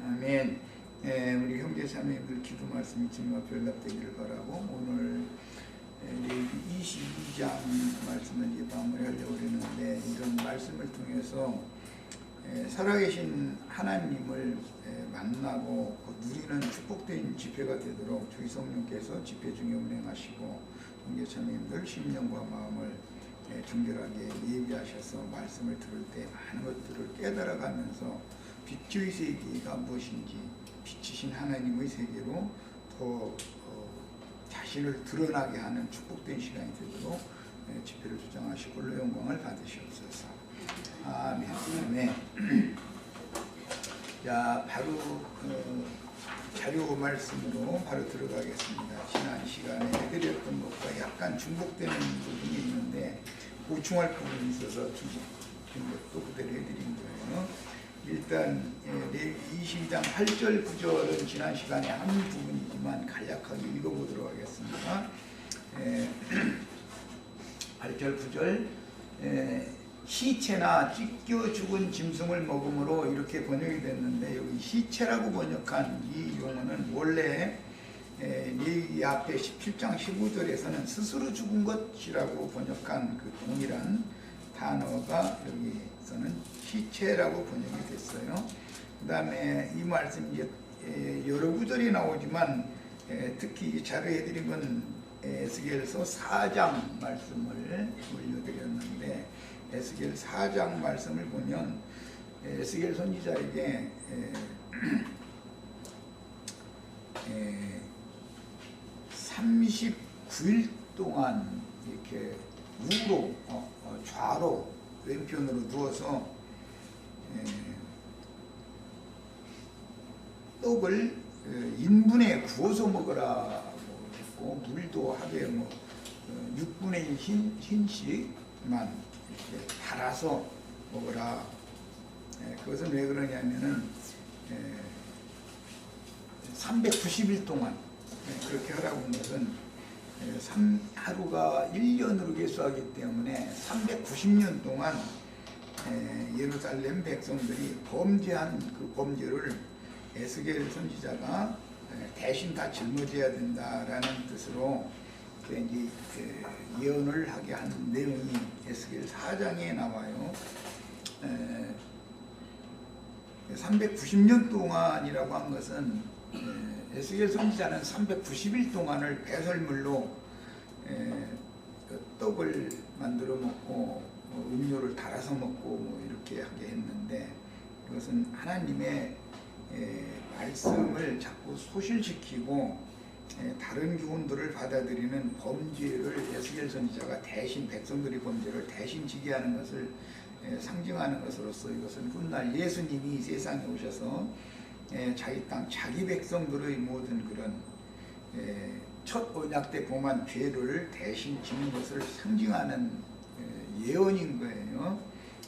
아멘. 우리 형제 자매들 기도 말씀이 주님 앞에 연락되기를 바라고 오늘 22장 말씀을 이제 마무리하려고 그러는데 이런 말씀을 통해서 살아계신 하나님을 만나고 누리는 축복된 집회가 되도록 주의 성령께서 집회 중에 운행하시고 형제 자매님들 심령과 마음을 정결하게 예비하셔서 말씀을 들을 때 많은 것들을 깨달아가면서 빛의 세계가 무엇인지 빛이신 하나님의 세계로 더 자신을 드러나게 하는 축복된 시간이 되도록 집회를 주장하시고 홀로 영광을 받으시옵소서. 아멘. 아멘. 자, 바로 자료 말씀으로 바로 들어가겠습니다. 지난 시간에 해드렸던 것과 약간 중복되는 부분이 있는데 보충할 부분이 있어서 또 그대로 해드린 거예요. 일단 22장 8절 9절은 지난 시간에 한 부분이지만 간략하게 읽어보도록 하겠습니다. 8절 9절 시체나 찢겨 죽은 짐승을 먹음으로 이렇게 번역이 됐는데 여기 시체라고 번역한 이 용어는 원래 레위기 앞에 17장 15절에서는 스스로 죽은 것이라고 번역한 그 동일한 단어가 여기서는 시체라고 번역이 됐어요. 그 다음에 이 말씀 이제 여러 구절이 나오지만 특히 자료해드린 건 에스겔서 4장 말씀을 올려드렸는데 에스겔 4장 말씀을 보면 에스겔 선지자에게 39일 동안 이렇게 우로 좌로 왼편으로 누워서 떡을 인분에 구워서 먹으라고 했고 물도 하루에 6분의 1 흰씩만 이렇게 달아서 먹으라. 그것은 왜 그러냐면은 390일 동안 그렇게 하라고 한 것은 하루가 1년으로 계수하기 때문에 390년 동안 예루살렘 백성들이 범죄한 그 범죄를 에스겔 선지자가 대신 다 짊어져야 된다라는 뜻으로 이제 예언을 하게 한 내용이 에스겔 4장에 나와요. 390년 동안이라고 한 것은 에스겔 선지자는 390일 동안을 배설물로 떡을 만들어 먹고 음료를 달아서 먹고 이렇게 하게 했는데 그것은 하나님의 말씀을 자꾸 소실시키고 다른 교훈들을 받아들이는 범죄를 에스겔 선지자가 대신 백성들의 범죄를 대신 지게 하는 것을 상징하는 것으로서 이것은 훗날 예수님이 세상에 오셔서 자기 땅 자기 백성들의 모든 그런 첫 언약 때 범한 죄를 대신 지는 것을 상징하는 예언인 거예요.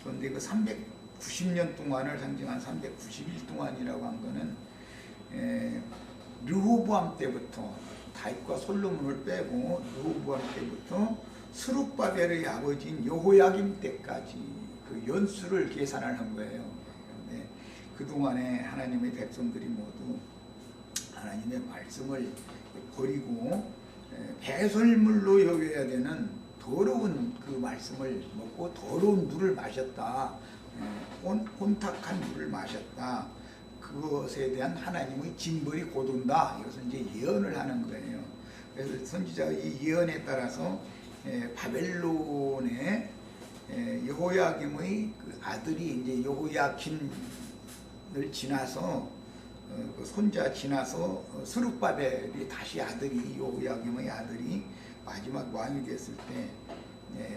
그런데 그 390년 동안을 상징한 390일 동안이라고 한 거는 르호보암 때부터 다윗과 솔로몬을 빼고 르호보암 때부터 스룹바벨의 아버지인 여호야김 때까지 그 연수를 계산을 한 거예요. 그런데 그동안에 하나님의 백성들이 모두 하나님의 말씀을 버리고 배설물로 여겨야 되는 더러운 그 말씀을 먹고 더러운 물을 마셨다. 혼탁한 물을 마셨다. 그것에 대한 하나님의 징벌이 곧 온다. 이것은 이제 예언을 하는 거예요. 그래서 선지자가 이 예언에 따라서 바벨론의 여호야김의 그 아들이 이제 여호야긴을 지나서 그 손자 지나서 스룹바벨이 다시 아들이 여호야김의 아들이 마지막 왕이 됐을 때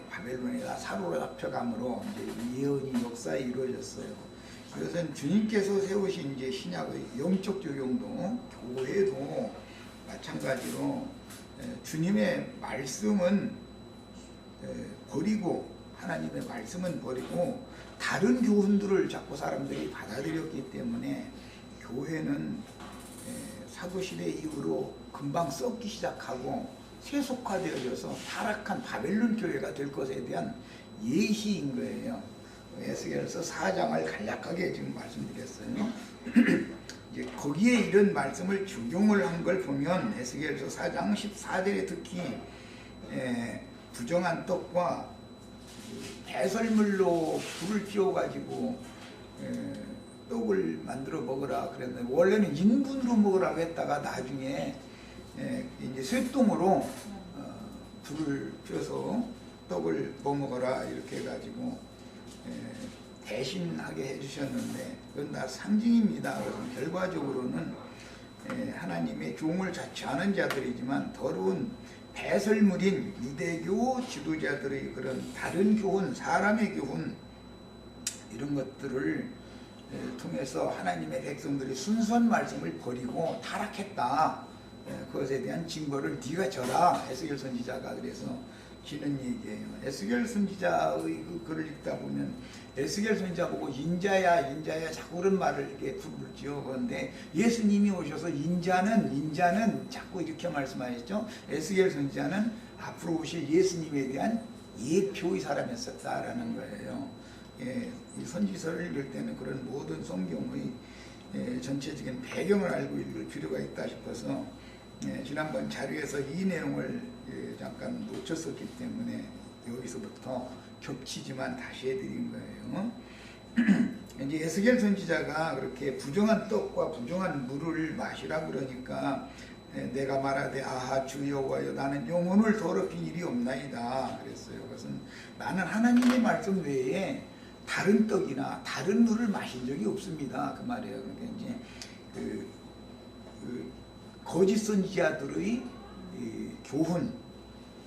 바벨론에다 사로잡혀감으로 이제 예언이 역사에 이루어졌어요. 그것은 주님께서 세우신 이제 신약의 영적 적용도 교회도 마찬가지로 주님의 말씀은 버리고 하나님의 말씀은 버리고 다른 교훈들을 자꾸 사람들이 받아들였기 때문에 교회는 사도시대 이후로 금방 썩기 시작하고 세속화되어져서 타락한 바벨론 교회가 될 것에 대한 예시인 거예요. 에스겔서 4장을 간략하게 지금 말씀드렸어요. 여기에 이런 말씀을 적용을 한 걸 보면 에스겔서 4장 14절에 특히 부정한 떡과 배설물로 불을 피워가지고 떡을 만들어 먹으라 그랬는데, 원래는 인분으로 먹으라고 했다가 나중에 이제 쇠똥으로 불을 피워서 떡을 먹어라 이렇게 해가지고 대신하게 해주셨는데, 그건 다 상징입니다. 그래서 결과적으로는 하나님의 종을 자처하는 자들이지만 더러운 배설물인 유대교 지도자들의 그런 다른 교훈, 사람의 교훈, 이런 것들을 통해서 하나님의 백성들이 순수한 말씀을 버리고 타락했다. 그것에 대한 증거를 네가 져라. 에스겔 선지자가 그래서 지는 얘기예요. 에스겔 선지자의 그 글을 읽다 보면 에스겔 선지자 보고 인자야 인자야 자꾸 그런 말을 이렇게 부르죠. 그런데 예수님이 오셔서 인자는 자꾸 이렇게 말씀하셨죠. 에스겔 선지자는 앞으로 오실 예수님에 대한 예표의 사람이었다라는 거예요. 이 선지서를 읽을 때는 그런 모든 성경의 전체적인 배경을 알고 읽을 필요가 있다 싶어서 지난번 자료에서 이 내용을 잠깐 놓쳤었기 때문에 여기서부터 겹치지만 다시 해드린 거예요. 이제 에스겔 선지자가 그렇게 부정한 떡과 부정한 물을 마시라 그러니까 내가 말하되 아하 주 여호와여 나는 영혼을 더럽힌 일이 없나이다 그랬어요. 그것은 나는 하나님의 말씀 외에 다른 떡이나 다른 물을 마신 적이 없습니다. 그 말이에요. 그러니까 이제 그 거짓 선지자들의 교훈,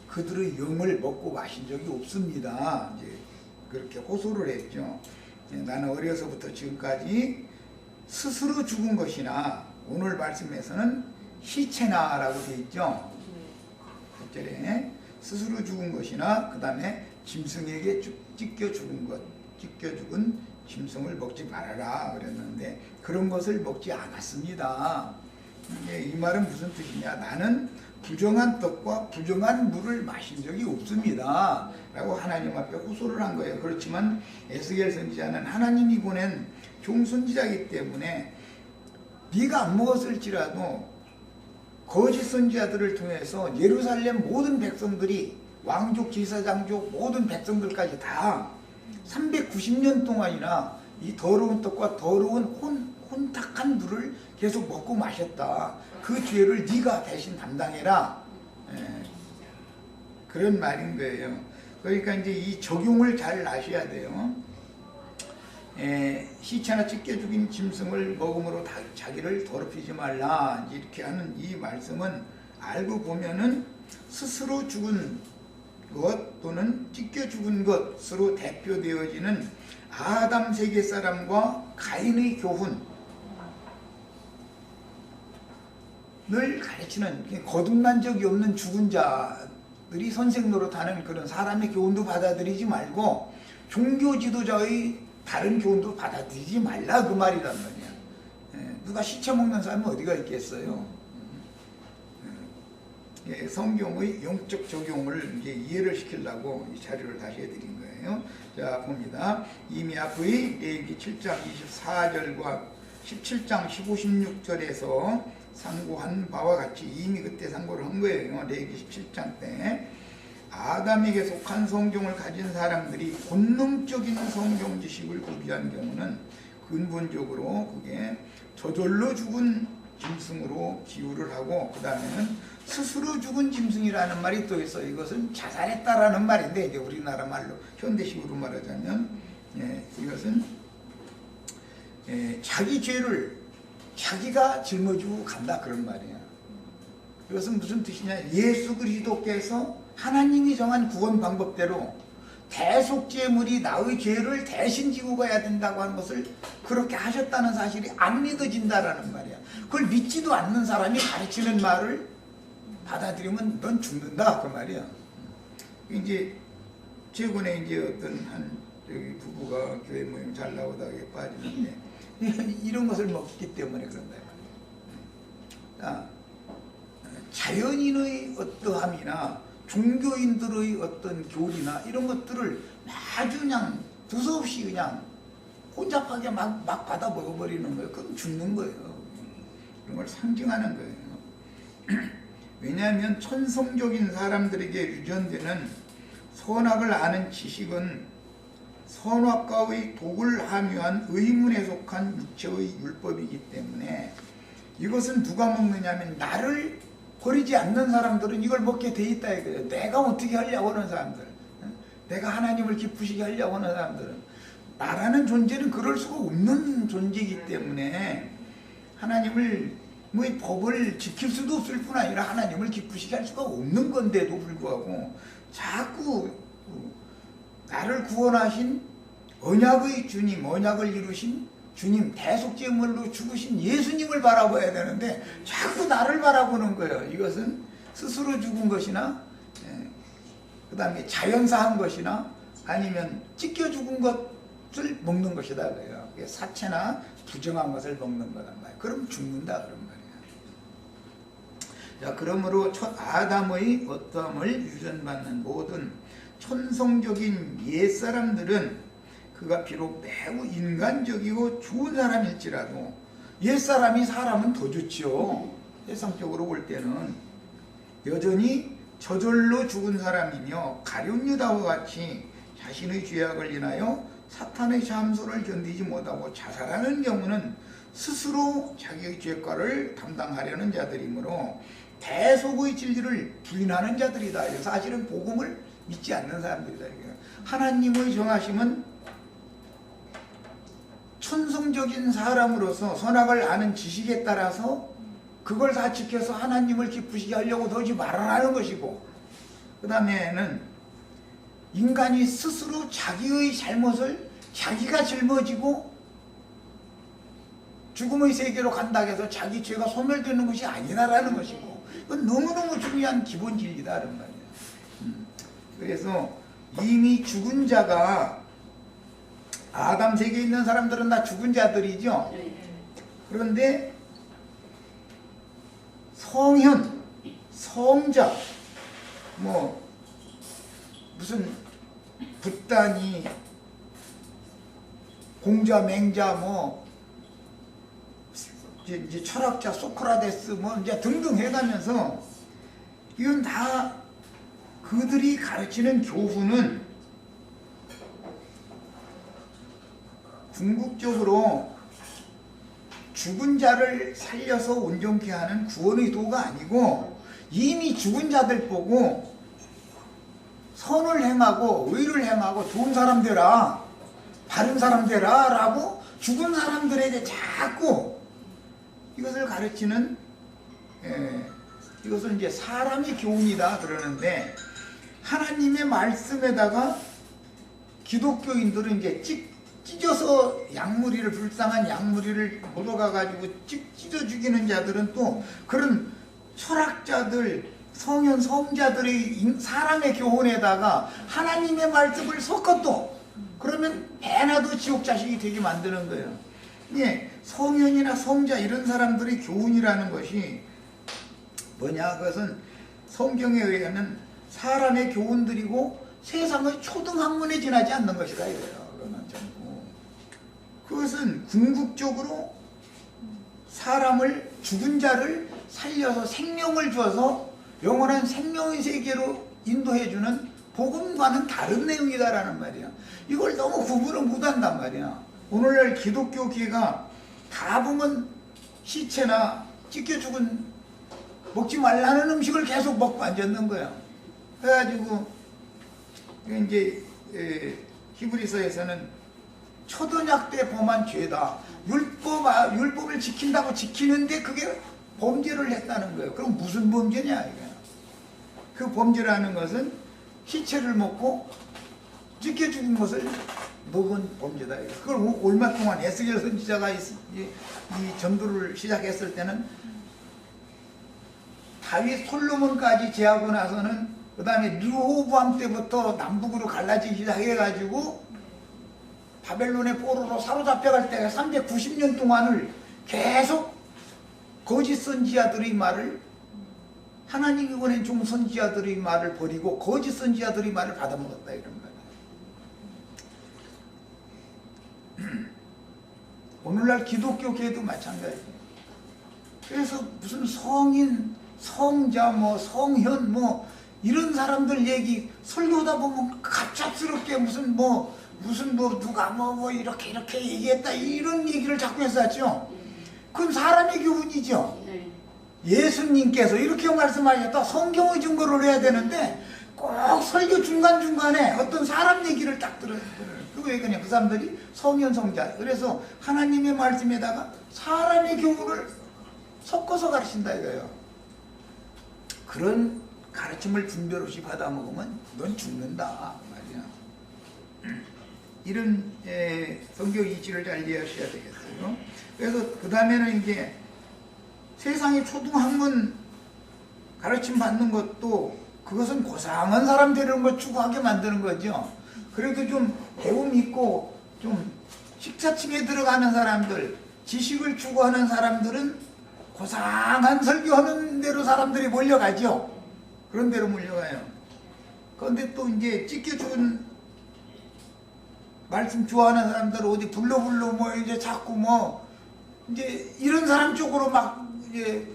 그들의 영을 먹고 마신 적이 없습니다. 이제 그렇게 호소를 했죠. 나는 어려서부터 지금까지 스스로 죽은 것이나, 오늘 말씀에서는 시체나라고 되어 있죠. 1절에 스스로 죽은 것이나, 그 다음에 짐승에게 찢겨 죽은 것, 찢겨 죽은 짐승을 먹지 말아라 그랬는데 그런 것을 먹지 않았습니다. 이 말은 무슨 뜻이냐? 나는 부정한 떡과 부정한 물을 마신 적이 없습니다 라고 하나님 앞에 호소를 한 거예요. 그렇지만 에스겔 선지자는 하나님이 보낸 종선지자이기 때문에 네가 안 먹었을지라도 거짓 선지자들을 통해서 예루살렘 모든 백성들이, 왕족, 제사장족 모든 백성들까지 다 390년 동안이나 이 더러운 떡과 더러운 혼탁한 물을 계속 먹고 마셨다. 그 죄를 네가 대신 담당해라. 그런 말인 거예요. 그러니까 이제 이 적용을 잘 아셔야 돼요. 시체나 찢겨 죽인 짐승을 먹음으로 자기를 더럽히지 말라. 이렇게 하는 이 말씀은 알고 보면은 스스로 죽은 것 또는 찢겨 죽은 것으로 대표되어지는 아담 세계 사람과 가인의 교훈을 가르치는, 거듭난 적이 없는 죽은 자들이 선생 노릇하는 그런 사람의 교훈도 받아들이지 말고 종교 지도자의 다른 교훈도 받아들이지 말라 그 말이란 말이야. 누가 시체 먹는 사람은 어디가 있겠어요. 성경의 영적 적용을 이제 이해를 시키려고 이 자료를 다시 해드린 거예요. 자, 봅니다. 이미 앞의 레위기 7장 24절과 17장 15, 16절에서 상고한 바와 같이 이미 그때 상고를 한 거예요. 레위기 17장 때 아담에게 속한 성경을 가진 사람들이 본능적인 성경 지식을 구비한 경우는 근본적으로 그게 저절로 죽은 짐승으로 비유를 하고, 그 다음에는 스스로 죽은 짐승이라는 말이 또 있어. 이것은 자살했다라는 말인데, 이제 우리나라 말로 현대식으로 말하자면 이것은 자기 죄를 자기가 짊어지고 간다 그런 말이야. 이것은 무슨 뜻이냐? 예수 그리스도께서 하나님이 정한 구원 방법대로 대속제물이 나의 죄를 대신 지고 가야 된다고 하는 것을 그렇게 하셨다는 사실이 안 믿어진다라는 말이야. 그걸 믿지도 않는 사람이 가르치는 말을 받아들이면 넌 죽는다 그 말이야. 이제 최근에 이제 어떤 한 저기 부부가 교회 모임 잘 나오다가 빠지는데 이런 것을 먹기 때문에 그런다 말이야. 자연인의 어떠함이나 종교인들의 어떤 교리나 이런 것들을 아주 그냥 두서없이 그냥 혼잡하게 막 받아 먹어버리는 거예요. 그럼 죽는 거예요. 그런 걸 상징하는 거예요. 왜냐하면 천성적인 사람들에게 유전되는 선악을 아는 지식은 선악과의 독을 함유한 의문에 속한 육체의 율법이기 때문에 이것은 누가 먹느냐면 나를 버리지 않는 사람들은 이걸 먹게 돼 있다 이거예요. 내가 어떻게 하려고 하는 사람들, 내가 하나님을 기쁘시게 하려고 하는 사람들은, 나라는 존재는 그럴 수가 없는 존재이기 때문에 하나님을 뭐 법을 지킬 수도 없을 뿐 아니라 하나님을 기쁘시게 할 수가 없는 건데도 불구하고 자꾸 나를 구원하신 언약의 주님, 언약을 이루신 주님, 대속제물로 죽으신 예수님을 바라봐야 되는데 자꾸 나를 바라보는 거예요. 이것은 스스로 죽은 것이나 그 다음에 자연사한 것이나 아니면 찢겨 죽은 것을 먹는 것이다 그래요. 사체나 부정한 것을 먹는 거란 말이에요. 그럼 죽는다 그런 말이에요. 자, 그러므로 첫 아담의 어떠함을 유전받는 모든 천성적인 옛사람들은 그가 비록 매우 인간적이고 좋은 사람일지라도 옛사람이 사람은 더 좋지요. 세상적으로 볼 때는 여전히 저절로 죽은 사람이며 가룟 유다와 같이 자신의 죄악을 인하여 사탄의 잠소를 견디지 못하고 자살하는 경우는 스스로 자기의 죄과를 담당하려는 자들이므로 대속의 진리를 부인하는 자들이다. 사실은 복음을 믿지 않는 사람들이다. 하나님의 정하심은 천성적인 사람으로서 선악을 아는 지식에 따라서 그걸 다 지켜서 하나님을 기쁘시게 하려고 더지 말하는 것이고, 그 다음에는 인간이 스스로 자기의 잘못을 자기가 짊어지고 죽음의 세계로 간다고 해서 자기 죄가 소멸되는 것이 아니다라는 것이고, 그건 너무너무 중요한 기본 진리다라는 말이에요. 그래서 이미 죽은 자가, 아담 세계에 있는 사람들은 다 죽은 자들이죠. 그런데 성현, 성자, 뭐 무슨 붓다니, 공자, 맹자, 뭐 이제 철학자 소크라테스 뭐 이제 등등 해가면서 이건 다 그들이 가르치는 교훈은 궁극적으로 죽은 자를 살려서 온전케 하는 구원의 도가 아니고 이미 죽은 자들 보고 선을 행하고 의를 행하고 좋은 사람 되라, 바른 사람 되라 라고 죽은 사람들에게 자꾸 이것을 가르치는, 이것을 이제 사람의 교훈이다 그러는데, 하나님의 말씀에다가 기독교인들은 이제 찢어서 양무리를, 불쌍한 양무리를 물어가 가지고 찢어 죽이는 자들은 또 그런 철학자들, 성현 성자들의 사람의 교훈에다가 하나님의 말씀을 섞어 또 그러면 배나도 지옥 자식이 되게 만드는 거예요. 예, 성현이나 성자 이런 사람들의 교훈이라는 것이 뭐냐? 그것은 성경에 의하면 사람의 교훈들이고 세상의 초등학문에 지나지 않는 것이다 이래요. 그것은 궁극적으로 사람을, 죽은 자를 살려서 생명을 줘서 영원한 생명의 세계로 인도해주는 복음과는 다른 내용이다라는 말이야. 이걸 너무 구분을 못한단 말이야. 오늘날 기독교계가 다 보면 시체나 찢겨 죽은 먹지 말라는 음식을 계속 먹고 앉았는 거야. 그래가지고 이제 히브리서에서는 초도약 때 범한 죄다. 율법을 지킨다고 지키는데 그게 범죄를 했다는 거예요. 그럼 무슨 범죄냐 이게. 그 범죄라는 것은 시체를 먹고 찢겨 죽은 것을 먹은 범죄다. 그걸 얼마 동안 에스겔 선지자가 이 전도를 시작했을 때는 다윗 솔로몬까지 제하고 나서는 그 다음에 르호보암 때부터 남북으로 갈라지기 시작해가지고 바벨론의 포로로 사로잡혀갈 때 390년 동안을 계속 거짓 선지자들의 말을, 하나님이 보낸 종 선지자들의 말을 버리고 거짓 선지자들의 말을 받아먹었다 이런 말이에요. 오늘날 기독교계도 마찬가지예요. 그래서 무슨 성인, 성자, 뭐 성현, 뭐 이런 사람들 얘기 설교하다 보면 갑작스럽게 무슨 뭐 누가 뭐 이렇게 얘기했다 이런 얘기를 자꾸 했었죠. 그건 사람의 교훈이죠. 예수님께서 이렇게 말씀하셨다. 성경의 증거를 해야 되는데 꼭 설교 중간중간에 어떤 사람 얘기를 딱 들어요. 그왜 그냥 그 사람들이 성현 성자. 그래서 하나님의 말씀에다가 사람의 교훈을 섞어서 가르친다 이거예요. 그런 가르침을 분별 없이 받아 먹으면 넌 죽는다 말이야. 이런 성경 이치를 잘 이해하셔야 되겠어요. 그래서 그 다음에는 이제 세상의 초등학문 가르침 받는 것도 그것은 고상한 사람 되는 걸 추구하게 만드는 거죠. 그래도 좀 배움 있고 좀 식자층에 들어가는 사람들, 지식을 추구하는 사람들은 고상한 설교하는 대로 사람들이 몰려가죠. 그런 대로 몰려가요. 그런데 또 이제 찢겨준 말씀 좋아하는 사람들 어디 불러 뭐 이제 자꾸 뭐 이제 이런 사람 쪽으로 막 이제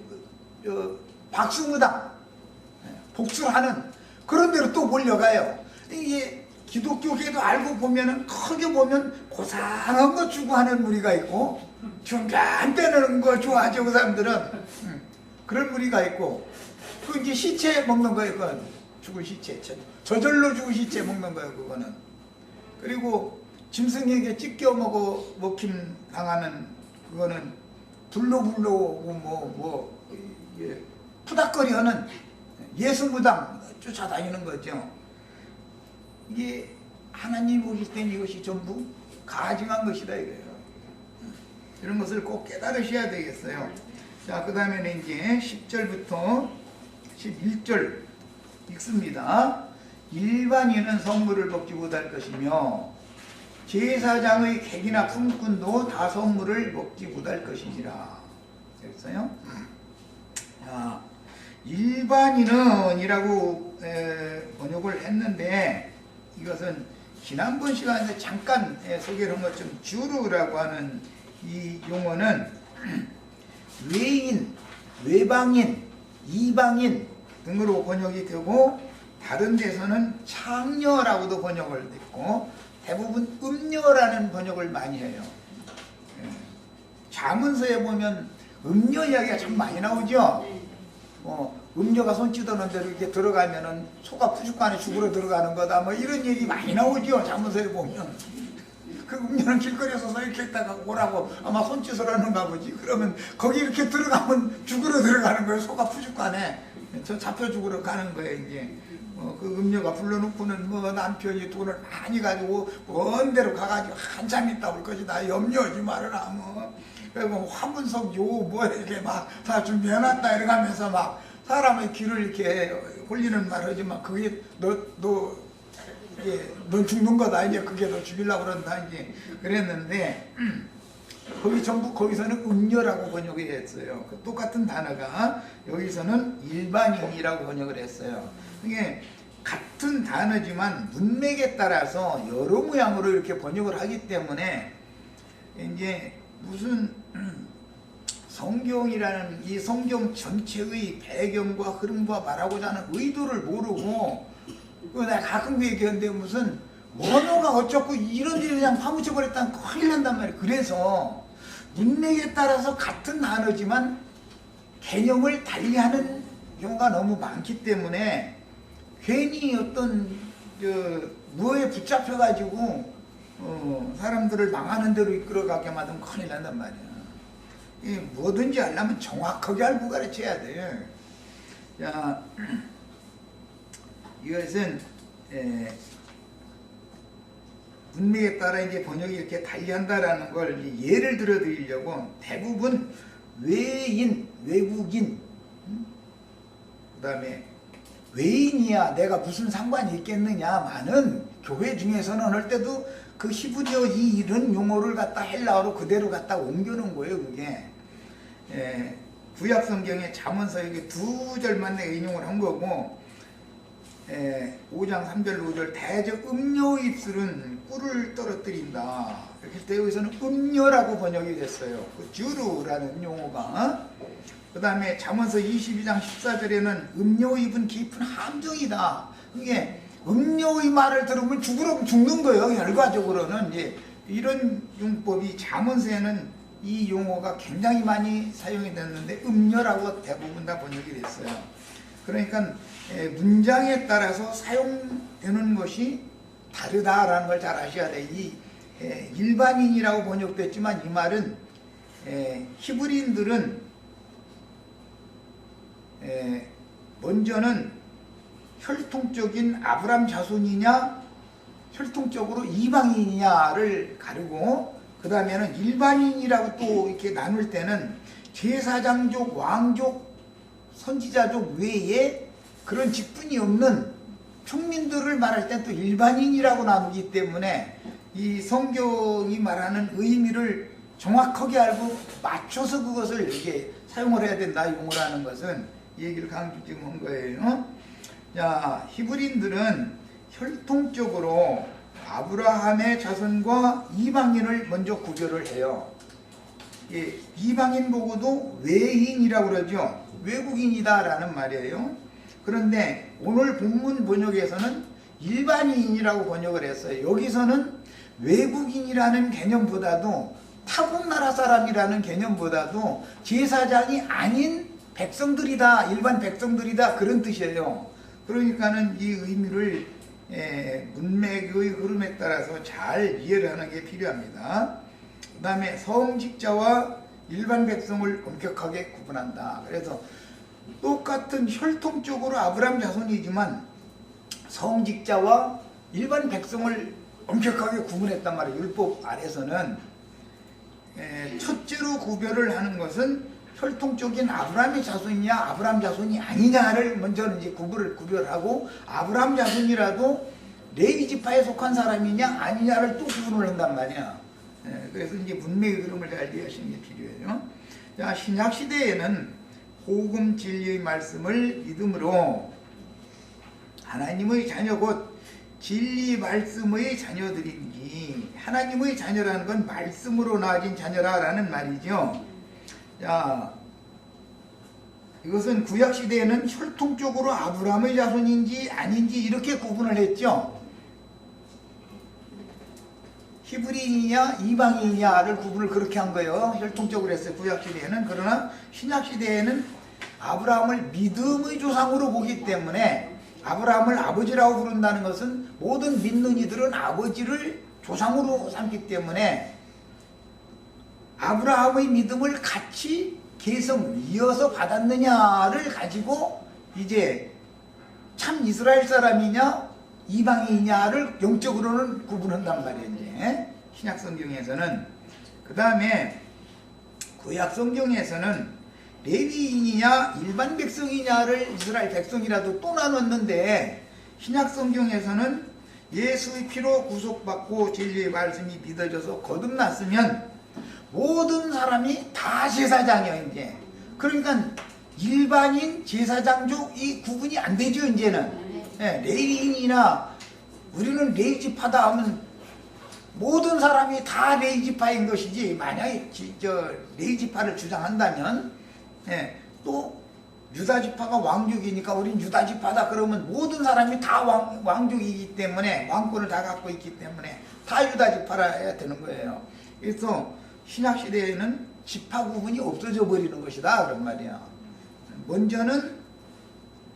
박수무당 복수하는 그런 데로 또 몰려가요. 이게 기독교계도 알고 보면은 크게 보면 고상한 거 추구하는 무리가 있고 중간 빼는 거 좋아하죠. 그 사람들은 그런 무리가 있고 그 이제 시체 먹는 거예요. 그건 죽은 시체 저절로 죽은 시체 먹는 거예요. 그거는. 그리고 짐승에게 찢겨 먹힘 당하는 그거는 불로 오고 푸닥거리 하는 예수무당 쫓아다니는 거죠. 이게 하나님 보실 때는 이것이 전부 가증한 것이다 이거예요. 이런 것을 꼭 깨달으셔야 되겠어요. 자, 그 다음에는 이제 10절부터 11절 읽습니다. 일반인은 성물을 먹지 못할 것이며 제사장의 객이나 품꾼도 다 성물을 먹지 못할 것이니라. 됐어요? 자, 일반인은 이라고 번역을 했는데 이것은 지난번 시간에 잠깐 소개를 한 것처럼 주르라고 하는 이 용어는 외인, 외방인, 이방인 등으로 번역이 되고 다른 데서는 창녀라고도 번역을 됐고 대부분 음녀라는 번역을 많이 해요. 잠언서에 보면 음녀 이야기가 참 많이 나오죠. 음녀가 손 찌드는 대로 이렇게 들어가면은 소가 푸죽간에 죽으러 들어가는 거다. 뭐 이런 얘기 많이 나오죠. 잠언서에 보면. 그 음녀는 길거리에서 서 이렇게 있다가 오라고 아마 손 찌으라는가 보지. 그러면 거기 이렇게 들어가면 죽으러 들어가는 거예요. 소가 푸죽간에. 저 잡혀 죽으러 가는 거예요, 이제. 그 음녀가 불러놓고는 뭐 남편이 돈을 많이 가지고 먼 데로 가가지고 한참 있다 올 것이다. 염려하지 말아라. 뭐. 그리고 화문석 뭐 이렇게 막 다 준비해놨다 이러면서 막 사람의 귀를 이렇게 홀리는 말 하지만 그게 넌 죽는 거다. 이제 그게 너 죽이려고 그런다. 이제 그랬는데 거기 전부 거기서는 음녀라고 번역이 했어요. 그 똑같은 단어가 여기서는 일반인이라고 번역을 했어요. 이게 같은 단어지만 문맥에 따라서 여러 모양으로 이렇게 번역을 하기 때문에 이제 무슨 성경이라는 이 성경 전체의 배경과 흐름과 말하고자 하는 의도를 모르고 내가 가끔 그 얘기하는데 무슨 언어가 어쩌고 이런 일을 그냥 파묻혀 버렸다면 큰일 난단 말이에요. 그래서 문맥에 따라서 같은 단어지만 개념을 달리하는 경우가 너무 많기 때문에 괜히 어떤 무어에 붙잡혀 가지고 사람들을 망하는 대로 이끌어가게 만들면 큰일 난단 말이야. 뭐든지 하려면 정확하게 알고 가르쳐야 돼. 자, 이것은 문맥에 따라 이제 번역이 이렇게 달리한다라는 걸 예를 들어 드리려고 대부분 외인, 외국인, 그 다음에 외인이야 내가 무슨 상관이 있겠느냐마는 교회 중에서는 할 때도 그 히브리어 이런 용어를 갖다 헬라어로 그대로 갖다 옮겨놓은 거예요. 그게 구약 성경의 잠언서에 두 절만 내가 인용을 한 거고 5장 3절 5절 대저 음료 입술은 꿀을 떨어뜨린다. 그래서 여기서는 음료라고 번역이 됐어요. 그 주루라는 용어가. 그 다음에 잠언서 22장 14절에는 음료 입은 깊은 함정이다. 이게 음료의 말을 들으면 죽는 거예요. 결과적으로는 이제 이런 용법이 잠언서에는 이 용어가 굉장히 많이 사용이 됐는데 음료라고 대부분 다 번역이 됐어요. 그러니까 문장에 따라서 사용되는 것이 다르다라는 걸 잘 아셔야 돼요. 이 일반인이라고 번역됐지만 이 말은 히브리인들은 먼저는 혈통적인 아브람 자손이냐 혈통적으로 이방인이냐를 가르고 그 다음에는 일반인이라고 또 이렇게 나눌 때는 제사장족, 왕족, 선지자족 외에 그런 직분이 없는 평민들을 말할 땐 또 일반인이라고 나누기 때문에 이 성경이 말하는 의미를 정확하게 알고 맞춰서 그것을 이렇게 사용을 해야 된다. 용어라는 것은 이 얘기를 강조 지금 한 거예요. 자, 히브리인들은 혈통적으로 아브라함의 자손과 이방인을 먼저 구별을 해요. 이방인 보고도 외인이라고 그러죠. 외국인이다라는 말이에요. 그런데 오늘 본문 번역에서는 일반인이라고 번역을 했어요. 여기서는 외국인이라는 개념보다도 타국 나라 사람이라는 개념보다도 제사장이 아닌 백성들이다, 일반 백성들이다 그런 뜻이에요. 그러니까는 이 의미를 문맥의 흐름에 따라서 잘 이해를 하는 게 필요합니다. 그 다음에 성직자와 일반 백성을 엄격하게 구분한다. 그래서 똑같은 혈통적으로 아브라함 자손이지만 성직자와 일반 백성을 엄격하게 구분했단 말이에요. 율법 아래서는 첫째로 구별을 하는 것은 혈통적인 아브라함의 자손이냐 아브라함 자손이 아니냐를 먼저 이제 구별하고 아브라함 자손이라도 레위 지파에 속한 사람이냐 아니냐를 또 구분을 한단 말이야. 그래서 이제 문맥의 흐름을 잘 이해하시는 게 필요해요. 자, 신약 시대에는 복음 진리의 말씀을 믿음으로 하나님의 자녀 곧 진리 말씀의 자녀들인지 하나님의 자녀라는 건 말씀으로 나아진 자녀라는 말이죠. 자, 이것은 구약시대에는 혈통적으로 아브라함의 자손인지 아닌지 이렇게 구분을 했죠. 히브리인이냐 이방인이냐를 구분을 그렇게 한 거예요. 혈통적으로 했어요. 구약시대에는. 그러나 신약시대에는 아브라함을 믿음의 조상으로 보기 때문에 아브라함을 아버지라고 부른다는 것은 모든 믿는 이들은 아버지를 조상으로 삼기 때문에 아브라함의 믿음을 같이 계속 이어서 받았느냐를 가지고 이제 참 이스라엘 사람이냐 이방인이냐를 영적으로는 구분한단 말이에요. 이제 신약 성경에서는. 그 다음에 구약 성경에서는 레위인이냐 일반 백성이냐를 이스라엘 백성이라도 또 나눴는데 신약 성경에서는 예수의 피로 구속받고 진리의 말씀이 믿어져서 거듭났으면 모든 사람이 다 제사장이에요. 이제 그러니까 일반인 제사장족 이 구분이 안 되죠. 이제는 레위인이나 우리는 레위지파다 하면 모든 사람이 다 레위지파인 것이지 만약에 레위지파를 주장한다면 또 유다지파가 왕족이니까 우린 유다지파다 그러면 모든 사람이 다 왕족이기 때문에 왕권을 다 갖고 있기 때문에 다 유다지파라 해야 되는 거예요. 그래서 신약시대에는 지파 구분이 없어져 버리는 것이다 그런 말이야. 먼저는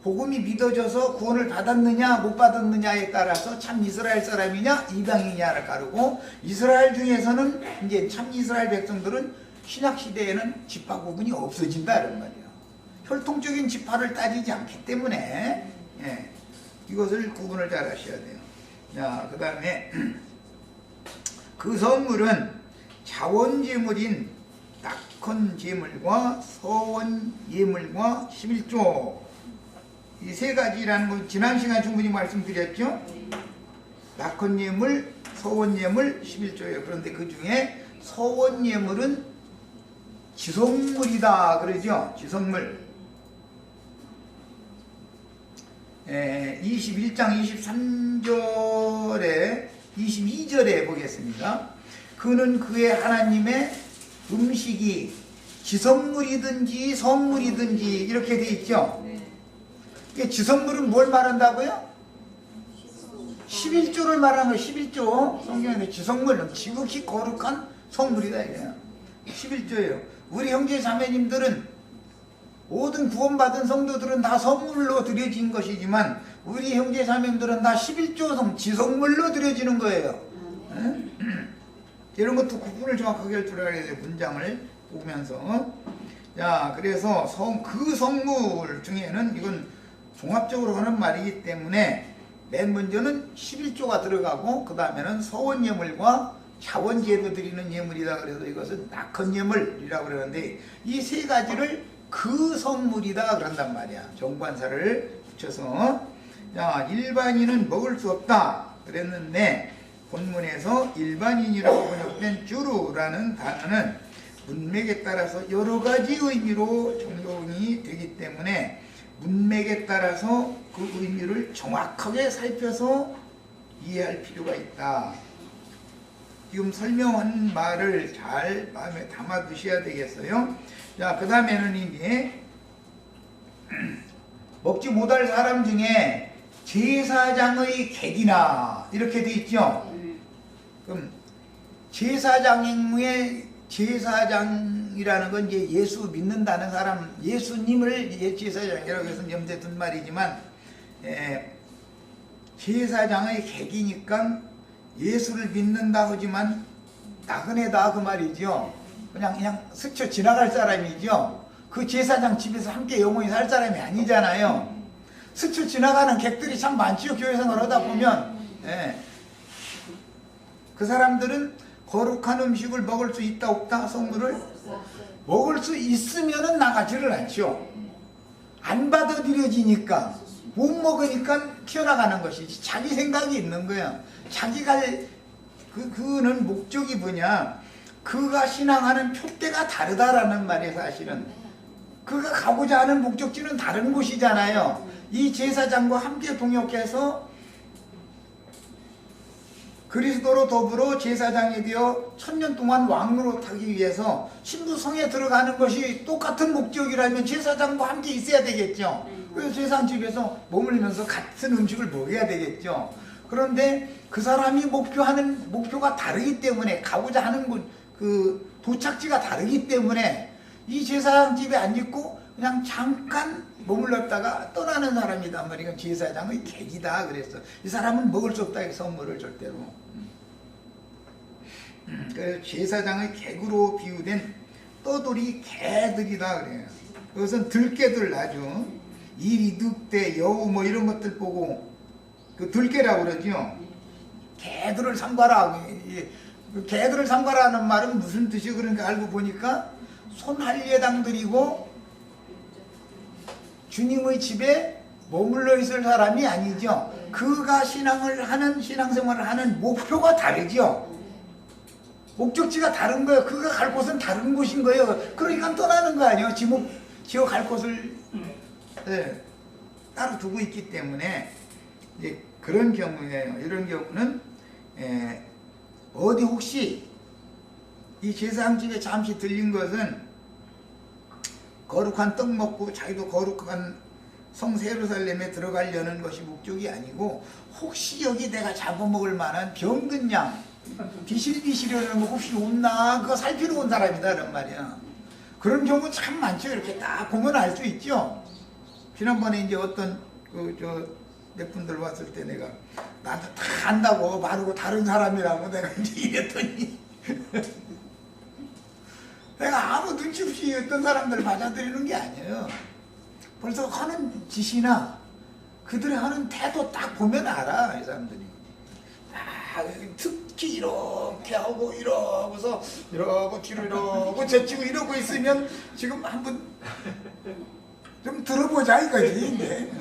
복음이 믿어져서 구원을 받았느냐 못 받았느냐에 따라서 참 이스라엘 사람이냐 이방인이냐를 가르고 이스라엘 중에서는 이제 참 이스라엘 백성들은 신약시대에는 지파 구분이 없어진다 이런 말이야. 혈통적인 지파를 따지지 않기 때문에 이것을 구분을 잘 하셔야 돼요. 자, 그 다음에 그 선물은 자원제물인 낙헌제물과 서원예물과 11조 이 세 가지라는 거 지난 시간에 충분히 말씀드렸죠. 낙헌예물, 서원예물, 11조예요. 그런데 그 중에 서원예물은 지성물이다 그러죠. 지성물 21장 23절에 22절에 보겠습니다. 그는 그의 하나님의 음식이 지성물이든지 성물이든지 이렇게 돼 있죠. 이게 지성물은 뭘 말한다고요? 11조를 말하는 거예요. 11조. 성경에 지성물은 지극히 거룩한 성물이다 이래요. 11조예요. 우리 형제 자매님들은 모든 구원받은 성도들은 다 성물로 드려진 것이지만 우리 형제 자매님들은 다 11조 지성물로 드려지는 거예요. 이런 것도 구분을 정확하게 할 줄 알아야 돼요. 문장을 보면서. 자, 그래서 그 성물 중에는 이건 종합적으로 하는 말이기 때문에 맨 먼저는 11조가 들어가고 그 다음에는 서원 예물과 자원제로 드리는 예물이다. 그래서 이것은 낙헌 예물이라고 그러는데 이 세 가지를 그 성물이다 그런단 말이야. 정관사를 붙여서. 자, 일반인은 먹을 수 없다 그랬는데 본문에서 일반인이라고 번역된 주루라는 단어는 문맥에 따라서 여러 가지 의미로 적용이 되기 때문에 문맥에 따라서 그 의미를 정확하게 살펴서 이해할 필요가 있다. 지금 설명한 말을 잘 마음에 담아 두셔야 되겠어요. 자, 그 다음에는 이제 먹지 못할 사람 중에 제사장의 객이나 이렇게 돼 있죠. 그럼 제사장이라는 건 이제 예수 믿는다는 사람, 예수님을 제사장이라고 해서 염두에 둔 말이지만 제사장의 객이니까 예수를 믿는다 하지만 나그네다 그 말이죠. 그냥 스쳐 지나갈 사람이죠. 그 제사장 집에서 함께 영원히 살 사람이 아니잖아요. 스쳐 지나가는 객들이 참 많지요. 교회 생활 하다 보면. 그 사람들은 거룩한 음식을 먹을 수 있다 없다 성물을 먹을 수 있으면은 나가지를 않죠. 안 받아들여지니까 못 먹으니까 튀어나가는 것이지. 자기 생각이 있는 거야. 자기가 그는 목적이 뭐냐, 그가 신앙하는 푯대가 다르다라는 말이에요. 사실은 그가 가고자 하는 목적지는 다른 곳이잖아요. 이 제사장과 함께 동역해서 그리스도로 더불어 제사장이 되어 1000년 동안 왕으로 타기 위해서 신부성에 들어가는 것이 똑같은 목적이라면 제사장과 함께 있어야 되겠죠. 그래서 제사장 집에서 머물면서 같은 음식을 먹어야 되겠죠. 그런데 그 사람이 목표하는 목표가 다르기 때문에, 가고자 하는 그 도착지가 다르기 때문에 이 제사장 집에 안 있고 그냥 잠깐 머물렀다가 떠나는 사람이단 말이야. 제사장의 객이다 그랬어. 이 사람은 먹을 수 없다. 선물을 절대로. 그래서 제사장의 객으로 비유된 떠돌이 개들이다 그래요. 그것은 들개들 아주 이리 늑대 여우 뭐 이런 것들 보고 그 들개라고 그러죠. 개들을 삼가라. 개들을 삼가라는 말은 무슨 뜻이 그런가 알고 보니까 손할례당들이고 주님의 집에 머물러 있을 사람이 아니죠. 그가 신앙생활을 하는 목표가 다르죠. 목적지가 다른 거예요. 그가 갈 곳은 다른 곳인 거예요. 그러니까 떠나는 거 아니에요. 지어 갈 곳을 따로 두고 있기 때문에 이제 그런 경우에요. 이런 경우는 어디 혹시 이 제사장집에 잠시 들린 것은 거룩한 떡 먹고 자기도 거룩한 성 예루살렘에 들어가려는 것이 목적이 아니고 혹시 여기 내가 잡아먹을 만한 병든 양 비실비실하는 거 혹시 없나 그거 살피러 온 사람이다 이런 말이야. 그런 경우 참 많죠. 이렇게 딱 보면 알 수 있죠. 지난번에 이제 어떤 몇 분들 왔을 때 내가 나도 다 안다고 바르고 다른 사람이라고 내가 이제 이랬더니 내가 아무 눈치 없이 어떤 사람들을 받아들이는 게 아니에요. 벌써 하는 짓이나 그들이 하는 태도 딱 보면 알아. 이 사람들이 특히 이렇게 하고 이러고서 이러고 뒤로 이러고 제치고 이러고 있으면 지금 한번 좀 들어보자 이거지. 이제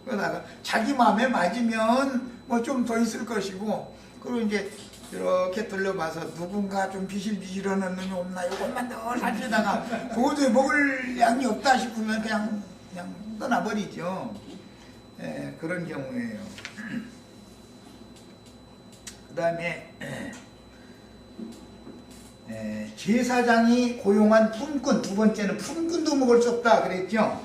그러다가 자기 마음에 맞으면 뭐 좀 더 있을 것이고, 그리고 이제 이렇게 돌려봐서 누군가 좀 비실비실하는 놈이 없나 이것만 더 살피다가 도저히 먹을 양이 없다 싶으면 그냥 떠나버리죠. 그런 경우예요. 그 다음에 제사장이 고용한 품꾼, 두 번째는 품꾼도 먹을 수 없다 그랬죠.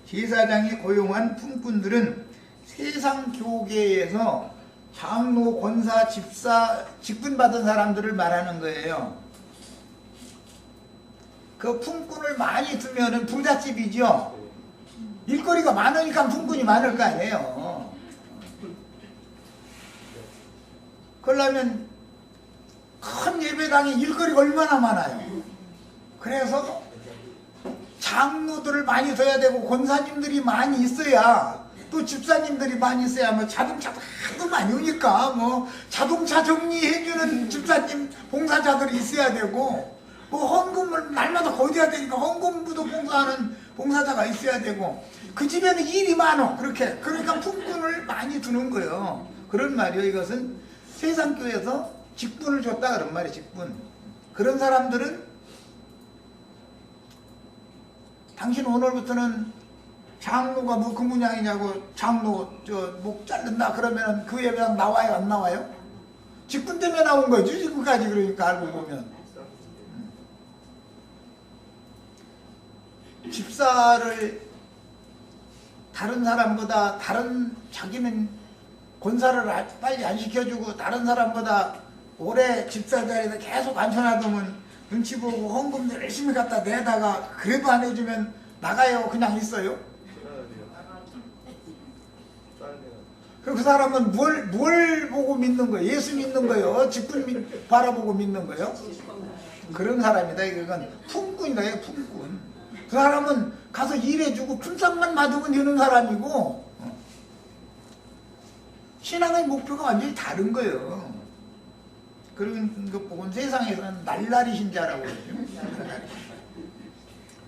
제사장이 고용한 품꾼들은 세상 교계에서 장로, 권사, 집사, 직분 받은 사람들을 말하는 거예요. 그 품꾼을 많이 두면은 부잣집이죠. 일거리가 많으니까 품꾼이 많을 거 아니에요. 그러려면 큰 예배당에 일거리가 얼마나 많아요. 그래서 장로들을 많이 둬야 되고 권사님들이 많이 있어야, 또 집사님들이 많이 있어야 뭐 자동차도 하도 많이 오니까 뭐 자동차 정리해주는 집사님 봉사자들이 있어야 되고, 뭐 헌금을 날마다 거둬야 되니까 헌금부도 봉사하는 봉사자가 있어야 되고, 그 집에는 일이 많어. 그러니까 품꾼을 많이 두는 거예요. 그런 말이에요. 이것은 세상교회에서 직분을 줬다 그런 말이에요. 직분. 그런 사람들은 당신 오늘부터는 장로가 뭐 그 문양이냐고, 장로 목 자른다 그러면 그 예배당 나와요 안 나와요? 직분 때문에 나온 거지 지금까지. 그러니까 알고 보면 집사를 다른 사람보다, 자기는 권사를 빨리 안 시켜주고 다른 사람보다 오래 집사 자리에서 계속 앉혀놔두면 눈치 보고 헌금도 열심히 갖다 내다가 그래도 안 해주면 나가요? 그냥 있어요? 그 사람은 뭘 보고 믿는 거예요? 예수 믿는 거예요? 직분 바라보고 믿는 거예요? 그런 사람이다. 이건 품꾼이다. 이거 품꾼. 그 사람은 가서 일해주고 품삯만 받으면 되는 사람이고, 신앙의 목표가 완전히 다른 거예요. 그런 것 보고 세상에서는 날라리 신자라고 그러죠.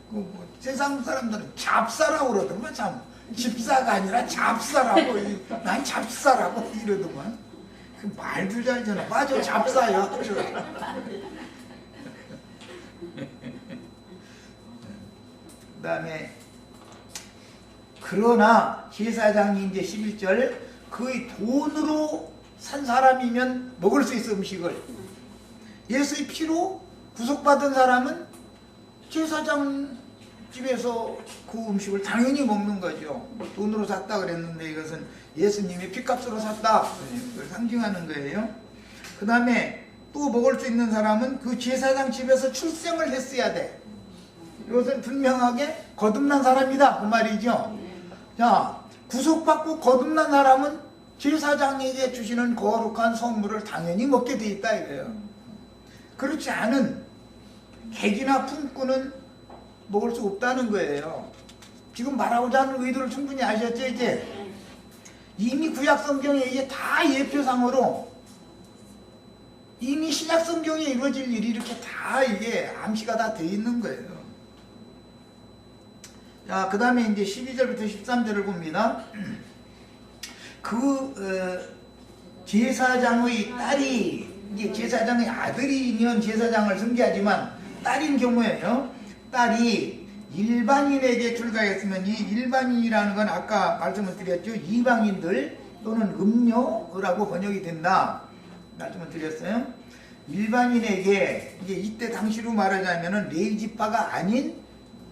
뭐 세상 사람들은 잡사라고 그러더만. 참 집사가 아니라 잡사라고. 난 잡사라고 이러더만. 그 말도 잘 되나. 맞아, 잡사요. 그 다음에 그러나 제사장이 이제 11절, 그의 돈으로 산 사람이면 먹을 수 있어. 음식을 예수의 피로 구속받은 사람은 제사장 집에서 그 음식을 당연히 먹는 거죠. 돈으로 샀다 그랬는데 이것은 예수님이 피값으로 샀다, 그걸 상징하는 거예요. 그 다음에 또 먹을 수 있는 사람은 그 제사장 집에서 출생을 했어야 돼. 이것은 분명하게 거듭난 사람이다 그 말이죠. 자, 구속받고 거듭난 사람은 제사장에게 주시는 거룩한 선물을 당연히 먹게 돼 있다 이거예요. 그렇지 않은 객이나 품꾼은 먹을 수 없다는 거예요. 지금 말하고자 하는 의도를 충분히 아셨죠? 이제 이미 구약 성경에 이게 다 예표상으로 이미 신약 성경에 이루어질 일이 이렇게 다 이게 암시가 다 돼 있는 거예요. 자, 그 다음에 이제 12절부터 13절을 봅니다. 제사장의 딸이, 이제 제사장의 아들이면 제사장을 승계하지만 딸인 경우에요. 딸이 일반인에게 출가했으면, 이 일반인이라는 건 아까 말씀을 드렸죠. 이방인들 또는 음료라고 번역이 된다 말씀을 드렸어요. 일반인에게, 이제 이때 당시로 말하자면은 레위 지파가 아닌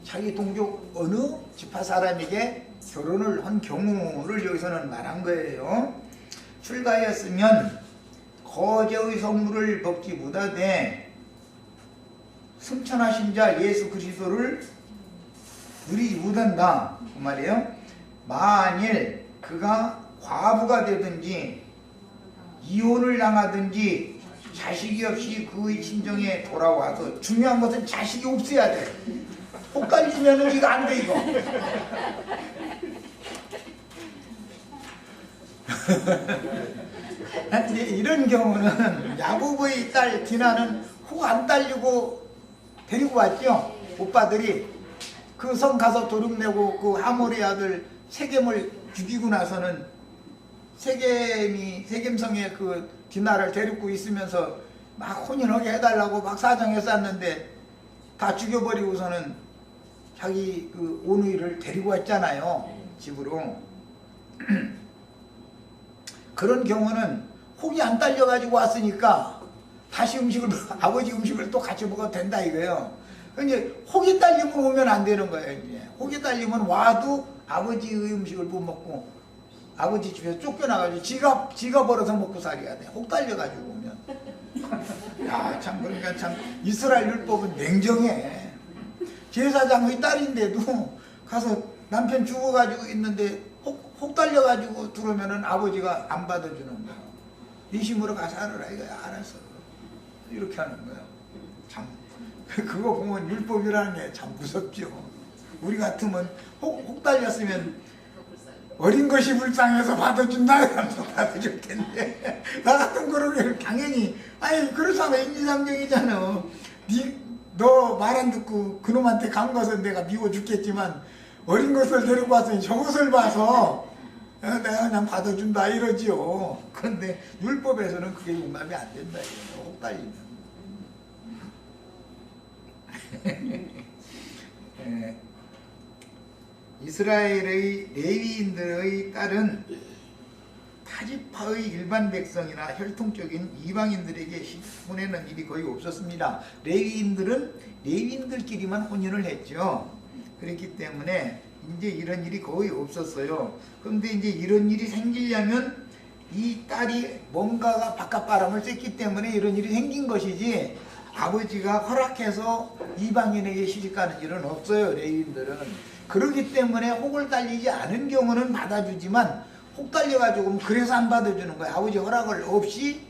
자기 동족 어느 지파 사람에게 결혼을 한 경우를 여기서는 말한 거예요. 출가하였으면 거제의 선물을 먹지 못하되 승천하신 자 예수 그리스도를 누리지 못한다 그 말이에요. 만일 그가 과부가 되든지 이혼을 당하든지 자식이 없이 그의 친정에 돌아와서, 중요한 것은 자식이 없어야 돼. 헷갈리면은 이거 안 돼 이거. 이런 경우는 야고보의 딸 디나는 혹 안 딸리고 데리고 왔죠. 오빠들이 그 성 가서 도둑내고 그 하모리 아들 세겜을 죽이고 나서는 세겜성에 그 디나를 데리고 있으면서 막 혼인하게 해달라고 막 사정했었는데 다 죽여버리고서는 자기 그 오누이를 데리고 왔잖아요, 집으로. 그런 경우는 혹이 안 딸려가지고 왔으니까 다시 아버지 음식을 또 같이 먹어도 된다 이거예요. 이제 혹이 딸리면 오면 안 되는 거예요. 이제 혹이 딸리면 와도 아버지의 음식을 못 먹고 아버지 집에서 쫓겨나가지고 지가 벌어서 먹고 살아야 돼. 혹 딸려가지고 오면. 야, 참 그러니까 참 이스라엘 율법은 냉정해. 제사장의 딸인데도 가서 남편 죽어가지고 있는데 혹 달려가지고 들어오면은 아버지가 안 받아주는 거야. 네 힘으로 가서 하라 이거야. 알았어. 이렇게 하는 거야. 참 그거 보면 율법이라는 게 참 무섭죠. 우리 같으면 혹 달렸으면 어린 것이 불쌍해서 받아준다 그러면서 받아줄 텐데 나 같은 거를 당연히 아니 그렇잖아. 인지상정이잖아. 너 말 안 듣고 그놈한테 간 것은 내가 미워 죽겠지만 어린 것을 데리고 왔으니 저것을 봐서 내가 그냥 받아준다 이러지요. 그런데 율법에서는 그게 용납이 안 된다 이거예요. 혹 달리면. 이스라엘의 레위인들의 딸은 타지파의 일반 백성이나 혈통적인 이방인들에게 혼내는 일이 거의 없었습니다. 레위인들은 레위인들끼리만 혼인을 했죠. 그렇기 때문에 이제 이런 일이 거의 없었어요. 그런데 이제 이런 일이 생기려면 이 딸이 뭔가가 바깥바람을 쐈기 때문에 이런 일이 생긴 것이지 아버지가 허락해서 이방인에게 시집가는 일은 없어요. 레위인들은. 그렇기 때문에 혹을 달리지 않은 경우는 받아주지만 혹 달려가지고 그래서 안 받아주는 거야. 아버지 허락을 없이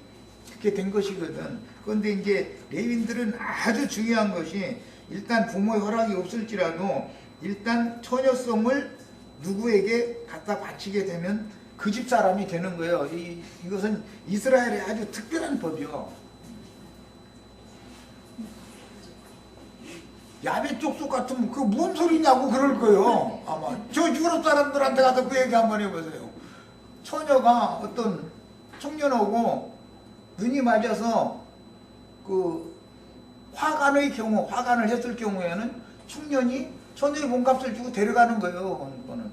그렇게 된 것이거든. 그런데 이제 레위인들은 아주 중요한 것이 일단 부모의 허락이 없을지라도 일단 처녀성을 누구에게 갖다 바치게 되면 그 집 사람이 되는 거예요. 이것은 이스라엘의 아주 특별한 법이요. 야베 쪽속 같으면 그거 뭔 소리냐고 그럴 거예요. 아마 저 유럽 사람들한테 가서 그 얘기 한번 해보세요. 처녀가 어떤 청년하고 눈이 맞아서 그 화관을 했을 경우에는 청년이 처녀의 몸값을 주고 데려가는 거예요. 그거는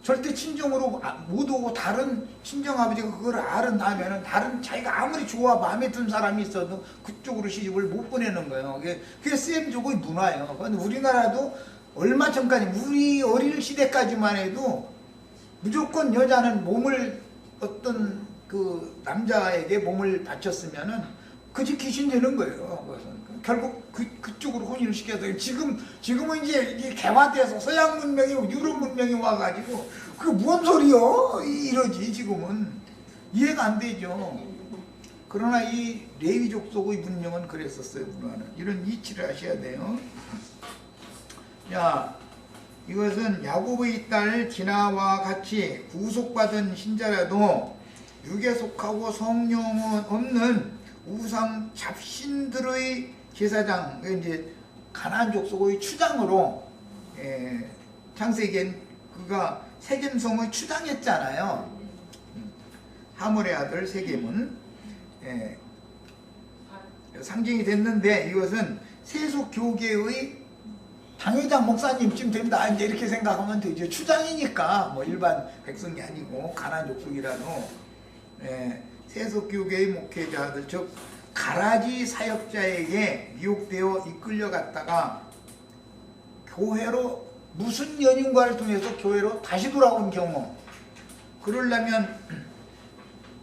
절대 친정으로 못 오고 다른 친정아버지가 그걸 알은 다음에는 다른 자기가 아무리 좋아 마음에 든 사람이 있어도 그쪽으로 시집을 못 보내는 거예요. 그게 셈족의 문화예요. 그런데 우리나라도 얼마 전까지 우리 어릴 시대까지만 해도 무조건 여자는 몸을 어떤 그 남자에게 몸을 바쳤으면은 그 집 귀신 되는 거예요. 그것은. 결국 그쪽으로 혼인을 시켜서 지금은 이제 개화돼서 서양 문명이 유럽 문명이 와가지고 그게 뭔 소리요? 이러지 지금은 이해가 안 되죠. 그러나 이 레위 족속의 문명은 그랬었어요. 문화는 이런 이치를 하셔야 돼요. 자, 이것은 야곱의 딸 디나와 같이 구속받은 신자라도 육에 속하고 성령은 없는 우상 잡신들의 제사장, 이제 가나안 족속의 추장으로 창세기엔 그가 세겜성의 추장했잖아요. 하몰의 아들 세겜은 상징이 됐는데 이것은 세속교계의 당회장 목사님쯤 된다 이제 이렇게 생각하면 되죠. 추장이니까 뭐 일반 백성이 아니고 가나안 족속이라도 세속교계의 목회자들 즉 가라지 사역자에게 미혹되어 이끌려갔다가 교회로 무슨 연인과를 통해서 교회로 다시 돌아온 경우 그러려면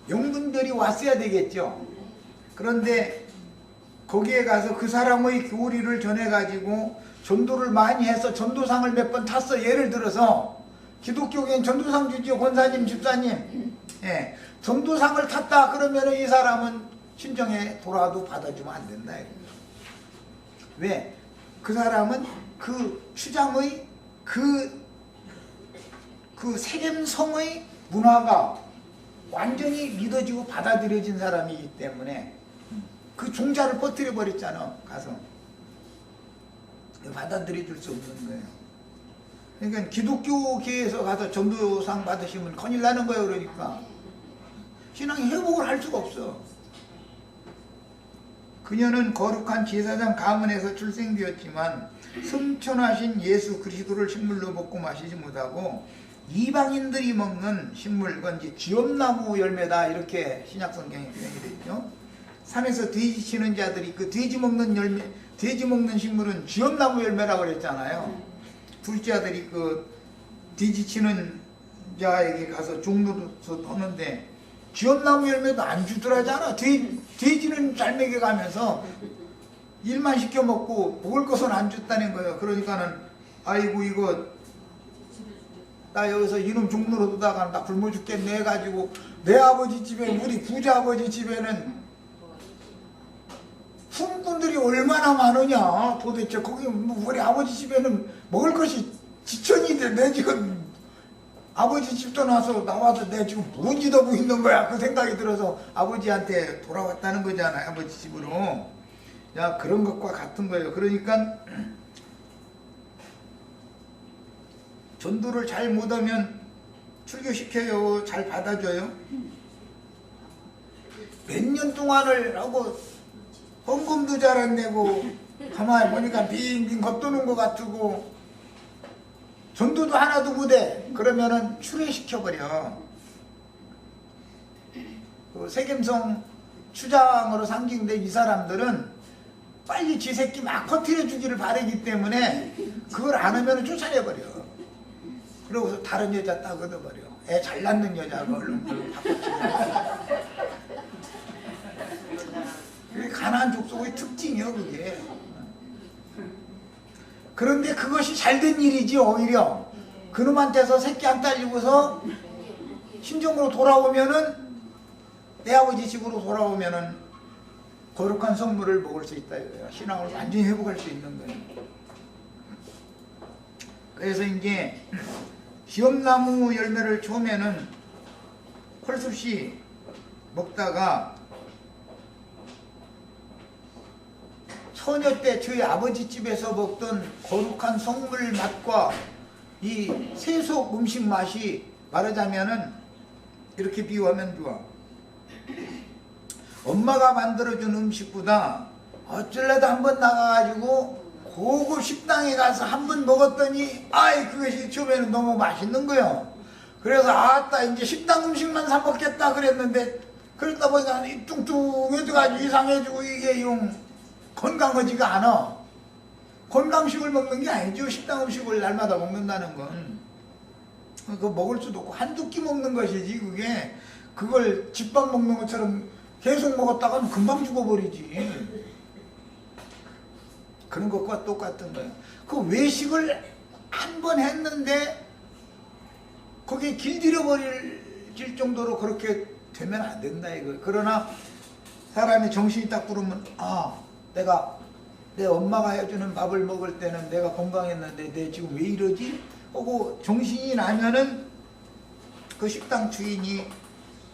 영분별이 왔어야 되겠죠. 그런데 거기에 가서 그 사람의 교리를 전해가지고 전도를 많이 해서 전도상을 몇 번 탔어. 예를 들어서 기독교계엔 전도상 주지요. 권사님, 집사님. 전도상을 탔다 그러면 이 사람은 신정에 돌아와도 받아주면 안 된다. 왜? 그 사람은 그 추장의 그 세겜성의 문화가 완전히 믿어지고 받아들여진 사람이기 때문에 그 종자를 퍼뜨려 버렸잖아. 가서 받아들여 줄 수 없는 거예요. 그러니까 기독교계에서 가서 전도상 받으시면 큰일 나는 거예요. 그러니까 신앙이 회복을 할 수가 없어. 그녀는 거룩한 제사장 가문에서 출생되었지만 승천하신 예수 그리스도를 식물로 먹고 마시지 못하고 이방인들이 먹는 식물, 그건 이제 지엄나무 열매다 이렇게 신약 성경에 표현이 되어 있죠. 산에서 돼지 치는 자들이 그 돼지 먹는 열매, 돼지 먹는 식물은 쥐엄나무 열매라고 그랬잖아요. 둘째 아들이 그 돼지 치는 자에게 가서 종로서 하는데 쥐엄나무 열매도 안 주더라잖아. 돼지는 잘 먹여가면서 일만 시켜 먹고 먹을 것은 안 줬다는 거예요. 그러니까는 아이고 이거 나 여기서 이놈 종로로 두다가 나 굶어 죽겠네 해가지고 내 아버지 집에 우리 부자 아버지 집에는 품꾼들이 얼마나 많으냐. 도대체 거기 우리 아버지 집에는 먹을 것이 지천인데 내 지금 아버지 집도 나와서 내 지금 뭔지 더 있는 거야. 그 생각이 들어서 아버지한테 돌아왔다는 거잖아요. 아버지 집으로. 야, 그런 것과 같은 거예요. 그러니까 전도를 잘 못하면 출교시켜요. 잘 받아줘요. 몇 년 동안을 하고 헌금도 잘 안 내고 가만히 보니까 빙빙 겉도는 것 같고 전도도 하나도 못해. 그러면은 출애시켜버려. 그 세겜성 추장으로 상징된 이 사람들은 빨리 지 새끼 막 커트려 주기를 바라기 때문에 그걸 안 하면 쫓아내버려. 그러고서 다른 여자 딱 얻어버려. 애 잘 낳는 여자가 얼른 바꿔치고. 그게 가나안 족속의 특징이요, 그게. 그런데 그것이 잘된 일이지. 오히려 그놈한테서 새끼 안 딸리고서 신정으로 돌아오면은 내 아버지 집으로 돌아오면은 거룩한 성물을 먹을 수 있다 이거예요. 신앙을 완전히 회복할 수 있는 거예요. 그래서 이제 쥐엄나무 열매를 처음에는 콜수씨 먹다가 처녀 때 저희 아버지 집에서 먹던 거룩한 성물 맛과 이 세속 음식 맛이 말하자면은 이렇게 비유하면 좋아. 엄마가 만들어준 음식보다 어쩔래도 한번 나가가지고 고급 식당에 가서 한번 먹었더니 아이 그것이 처음에는 너무 맛있는 거요. 그래서 아따 이제 식당 음식만 사 먹겠다 그랬는데 그러다 보니까 뚱뚱해져가지고 이상해지고 이게 용 건강하지가 않아. 건강식을 먹는 게 아니죠. 식당 음식을 날마다 먹는다는 건 그거 먹을 수도 없고 한두 끼 먹는 것이지. 그게 그걸 집밥 먹는 것처럼 계속 먹었다가는 금방 죽어버리지. 그런 것과 똑같은 거예요. 그 외식을 한 번 했는데 거기에 길들여버릴 정도로 그렇게 되면 안 된다 이거예요. 그러나 사람이 정신이 딱 부르면 아 내가 내 엄마가 해주는 밥을 먹을 때는 내가 건강했는데 내 지금 왜 이러지? 하고 정신이 나면은 그 식당 주인이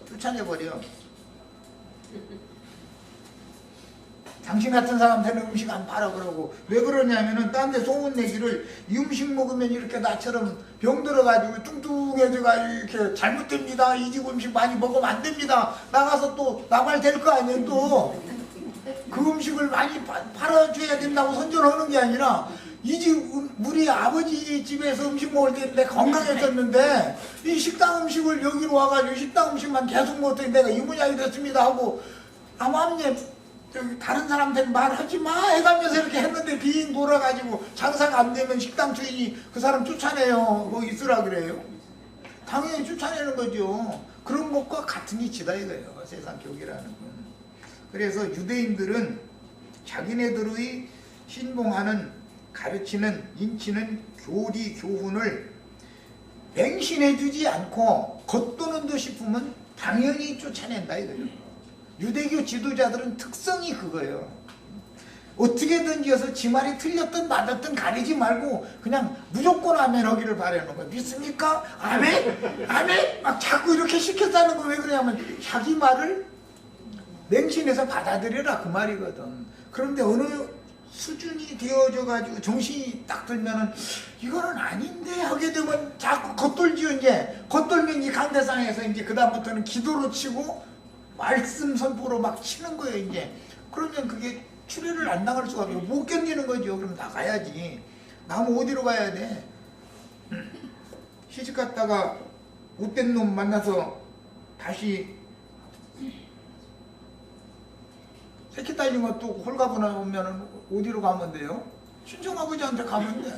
쫓아내버려. 당신 같은 사람한테는 음식 안 팔아 그러고. 왜 그러냐면은 딴 데 소문내기를 이 음식 먹으면 이렇게 나처럼 병 들어가지고 뚱뚱해져가지고 이렇게 잘못됩니다. 이 집 음식 많이 먹으면 안 됩니다. 나가서 또 나발 될 거 아니에요. 또 그 음식을 많이 팔아줘야 된다고 선전하는 게 아니라 이 집 우리 아버지 집에서 음식 먹을 때 내가 건강했었는데 이 식당 음식을 여기로 와가지고 식당 음식만 계속 먹더니 내가 이 모양이 됐습니다 하고 아마님 저기 다른 사람한테 말하지 마 해가면서 이렇게 했는데 빙 돌아가지고 장사가 안 되면 식당 주인이 그 사람 쫓아내요. 거기 있으라 그래요. 당연히 쫓아내는 거죠. 그런 것과 같은 이치다 이거예요. 세상 교기라는 건. 그래서 유대인들은 자기네들의 신봉하는 가르치는 인치는 교리 교훈을 맹신해주지 않고 겉도는 듯 싶으면 당연히 쫓아낸다 이거예요. 유대교 지도자들은 특성이 그거예요. 어떻게든지 해서 지 말이 틀렸든 맞았든 가리지 말고 그냥 무조건 아멘 하기를 바라는 거예요. 믿습니까? 아멘? 아멘? 막 자꾸 이렇게 시켰다는 거 왜 그러냐면 자기 말을 맹신해서 받아들여라 그 말이거든. 그런데 어느 수준이 되어져 가지고 정신이 딱 들면은 이거는 아닌데 하게 되면 자꾸 겉돌지요. 이제 겉돌면 이 강대상에서 이제 그 다음부터는 기도로 치고 말씀 선포로 막 치는 거예요. 이제 그러면 그게 출애를 안 나갈 수가 없고 못 견디는 거죠. 그럼 나가야지. 나면 어디로 가야 돼? 시집 갔다가 못된 놈 만나서 다시 새끼 딸린 것도 홀가분하면 어디로 가면 돼요? 친정아버지한테 가면 돼.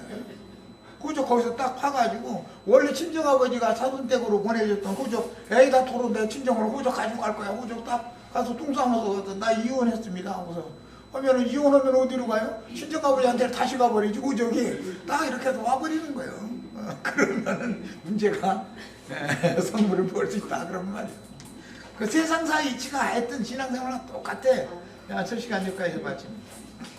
그저 거기서 딱 파가지고 원래 친정아버지가 사돈댁으로 보내줬던 호적 에이다 토로 내 친정으로 호적 가지고 갈 거야. 호적 딱 가서 똥 싸면서 나 이혼했습니다 하고서 하면은 이혼하면 어디로 가요? 친정아버지한테 다시 가버리지 호적이 딱 이렇게 해서 와버리는 거예요. 그러면은 문제가 선물을 볼 수 있다 그런 말이에요. 그 세상사 이치가 하여튼 신앙생활랑 똑같아. 야, 저 시간 여기까지 해봤지.